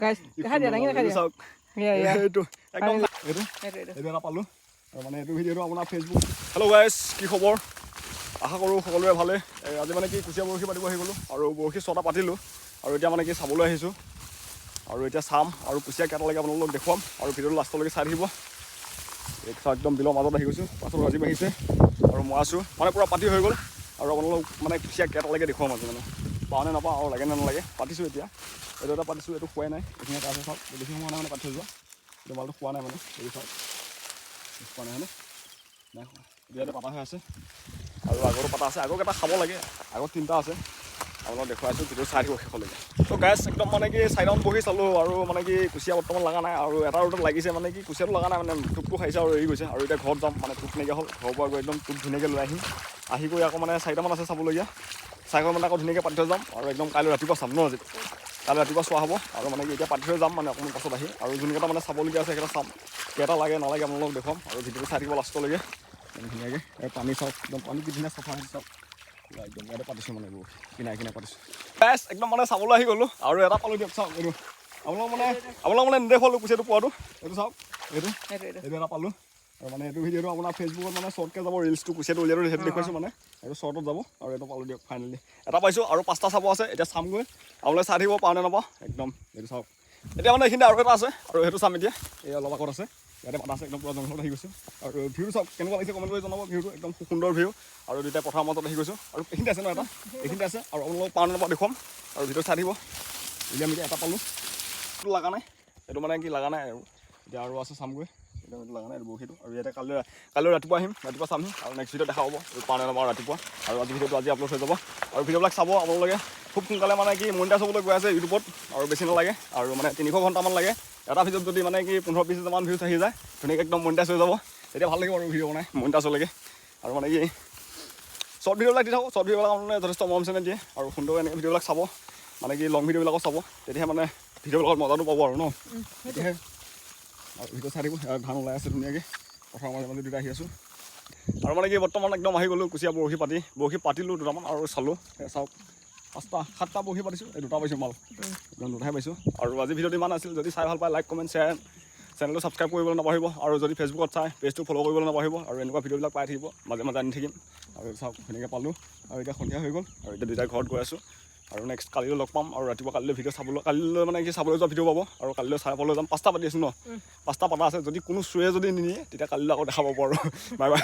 গাইছ দেখা দিয়া দাঙি দেখা দিয়া এইটো একদম এইটো এটা পালোঁ আৰু মানে এইটো ভিডিঅ'টো আপোনাৰ ফেচবুক। হেল্ল' গাইছ, কি খবৰ? আশা কৰোঁ সকলোৰে ভালে। আজি মানে কি কুচিয়া বৰশী পাতিব আহি গ'লোঁ আৰু বৰশী 6টা পাতিলোঁ আৰু এতিয়া মানে কি চাবলৈ আহিছোঁ আৰু এতিয়া চাম আৰু কুচিয়া কেইটা লাগে আপোনালোকক দেখুৱাম আৰু ভিডিঅ'টো লাষ্টলৈকে চাই থাকিব। একদম বিলৰ মাজত আহি গৈছোঁ, পাছত ৰাজীৱ আহিছে আৰু মই আছোঁ মানে পূৰা পাতি হৈ গ'ল আৰু আপোনালোক মানে কুচিয়া কেইটা লাগে দেখুৱাম আজি মানে পাওঁ নে নাপাওঁ আৰু লাগে নে নালাগে। পাতিছোঁ এতিয়া এইটো এটা পাতিছোঁ, এইটো খোৱাই নাই, এইখিনি এটা আছে চাওক, বেছি সময় নাই মানে পাতি থৈ যোৱা, এইটো মালটো খোৱা নাই মানে এইটো চাওক খোৱা নাই হয়নে নাই খোৱা, ইয়াতে পাতা হৈ আছে আৰু আগৰো পাতা আছে, আগৰ কেইটা খাব লাগে, আগত 3টা আছে আপোনালোক দেখুৱাইছোঁ, ভিডিঅ' চাই থাকিব শেষলৈকে। ত' গাইছ একদম মানে কি 4টামান বহি চালোঁ আৰু মানে কি কুচিয়া বৰ্তমান লগা নাই আৰু এটা ৰ'দত লাগিছে মানে কি কুচিয়াটো লগা নাই মানে টোপটো খাইছে আৰু এৰি গৈছে আৰু এতিয়া ঘৰত যাম মানে টোপ নাইকিয়া হ'ল, ঘৰৰ পৰা গৈ একদম টোপ ধুনীয়াকৈ লৈ আহিম, আহি গৈ আকৌ মানে 4টামান আছে চাবলগীয়া, চাই গৈ মানে আকৌ ধুনীয়াকৈ পাতি থৈ যাম আৰু একদম কাইলৈ ৰাতিপুৱা চাম ন, আজি কাইলৈ ৰাতিপুৱা চোৱা হ'ব আৰু মানে কি এতিয়া পাতি থৈ যাম মানে অকণমান পাছত আহি আৰু যোনকেইটা মানে চাবলগীয়া আছে সেইকেইটা চাম, কেইটা লাগে নালাগে আপোনালোকক দেখুৱাম আৰু ভিডিঅ'টো চাই থাকিব লাষ্টলৈকে ধুনীয়াকৈ। পানী চাওক একদম পানী কি ধুনীয়া চাফা হৈছে চাওক, একদম ইয়াতে পাতিছোঁ মানে এইবোৰ কিনাই কিনাই পাতিছোঁ। গাইছ একদম মানে চাবলৈ আহি গ'লোঁ আৰু এটা পালোঁ দিয়ক চাওক, এইটো আপোনালোক মানে নেদেখুৱালোঁ কুচিয়াটো পোৱাটো, এইটো চাওক এইটো এটা পালোঁ আৰু মানে এইটো ভিডিঅ'টো আপোনাৰ ফেচবুকত মানে শ্বৰ্টকৈ যাব, ৰিলচটো কুচিয়াটো উলিয়ালোঁ সেইটো দেখুৱাইছোঁ মানে এইটো শ্বৰ্টত যাব আৰু এইটো পালোঁ দিয়ক ফাইনেলি এটা পাইছোঁ আৰু 5টা চাব আছে, এতিয়া চামগৈ আপোনালোকে চাই থাকিব পাওঁ নে নাপাওঁ একদম এইটো চাওক। এতিয়া মানে এইখিনিতে আৰু এটা আছে আৰু সেইটো চাম এতিয়া, এই অলপ আগত আছে ইয়াতে পাতা আছে, একদম পূৰা জংঘলত আহি গৈছোঁ আৰু ভিউ চাওক কেনেকুৱা লাগিছে কমেণ্ট কৰি জনাব, ভিউটো একদম খুব সুন্দৰ ভিউ আৰু দুইটা পথাৰৰ মাজত আহি গৈছোঁ আৰু এইখিনিতে আছে ন এটা, এইখিনিতে আছে আৰু আপোনালোকক পাওঁ নে নাপাওঁ দেখুৱাম আৰু ভিডিঅ' চাই থাকিব। এতিয়া আমি এটা পালোঁ, এইটো লগা নাই, এইটো মানে কি লগা নাই আৰু এতিয়া আৰু আছে চামগৈ, এইটো লগা নাই বৰশীটো আৰু ইয়াতে কাইলৈ ৰাতিপুৱা আহিম, ৰাতিপুৱা চামহি আৰু নেক্সট ভিডিঅ' দেখা হ'ব পাওঁ নে নাপাওঁ ৰাতিপুৱা আৰু আজি ভিডিঅ'টো আজি আপলোড হৈ যাব আৰু ভিডিঅ'বিলাক চাব আপোনালোকে খুব সোনকালে মানে কি মনিটাইজ হ'বলৈ গৈ আছে ইউটিউবত আৰু বেছি নালাগে আৰু মানে 300 ঘণ্টামান লাগে এটা ভিডিঅ'ত যদি মানে কি 15-20 হাজাৰমান ভিউজ আহি যায় ধুনীয়াকৈ একদম মনিটাইজ হৈ যাব, তেতিয়া ভাল লাগিব আৰু ভিডিঅ' বনাই মনিটাইজ হ'লেগে আৰু মানে কি শ্বৰ্ট ভিডিঅ'বিলাক দি থাকোঁ, শ্বৰ্ট ভিডিঅ'বিলাক মানে যথেষ্ট মৰম চেনেহ দিয়ে আৰু সুন্দৰ এনেকৈ ভিডিঅ'বিলাক চাব মানে কি লং ভিডিঅ'বিলাকো চাব, তেতিয়াহে মানে ভিডিঅ'বিলাকত মজাটো পাব আৰু ন, তেতিয়াহে আৰু ভিডিঅ' চাই থাকিব। ধান ওলাই আছে ধুনীয়াকৈ পথাৰৰ মাজে মাজে দুটা আহি আছোঁ আৰু মানে কি বৰ্তমান একদম আহি গ'লোঁ কুচিয়া বৰশী পাতিলোঁ দুটামান আৰু চালোঁ চাওক 5টা 7টা বৰশী পাতিছোঁ, এই 2টা পাইছোঁ মাল, একদম 2টাহে পাইছোঁ আৰু আজি ভিডিঅ'টো ইমান আছিল, যদি চাই ভাল পায় লাইক কমেণ্ট শ্বেয়াৰ, চেনেলটো ছাবস্ক্ৰাইব কৰিবলৈ নাপাহৰিব আৰু যদি ফেচবুকত চাই পেজটো ফ'ল' কৰিবলৈ নাপাহৰিব আৰু এনেকুৱা ভিডিঅ'বিলাক পাই থাকিব মাজে মাজে আনি থাকিম আৰু চাওক ধুনীয়াকৈ পালোঁ আৰু এতিয়া সন্ধিয়া হৈ গ'ল আৰু এতিয়া দুইটা ঘৰত গৈ আছোঁ আৰু নেক্সট কালিলৈ লগ পাম আৰু ৰাতিপুৱা কালিলৈ ভিডিঅ' কালিলৈ মানে কি চাবলৈ যোৱা ভিডিঅ' পাব আৰু কালিলৈ চাবলৈ যাম। 5টা পাতি আছোঁ ন, 5টা পাতা আছে, যদি কোনো চুৱে যদি নিনিয়ে তেতিয়া কালিলৈ আকৌ দেখা পাব আৰু বাই বাই।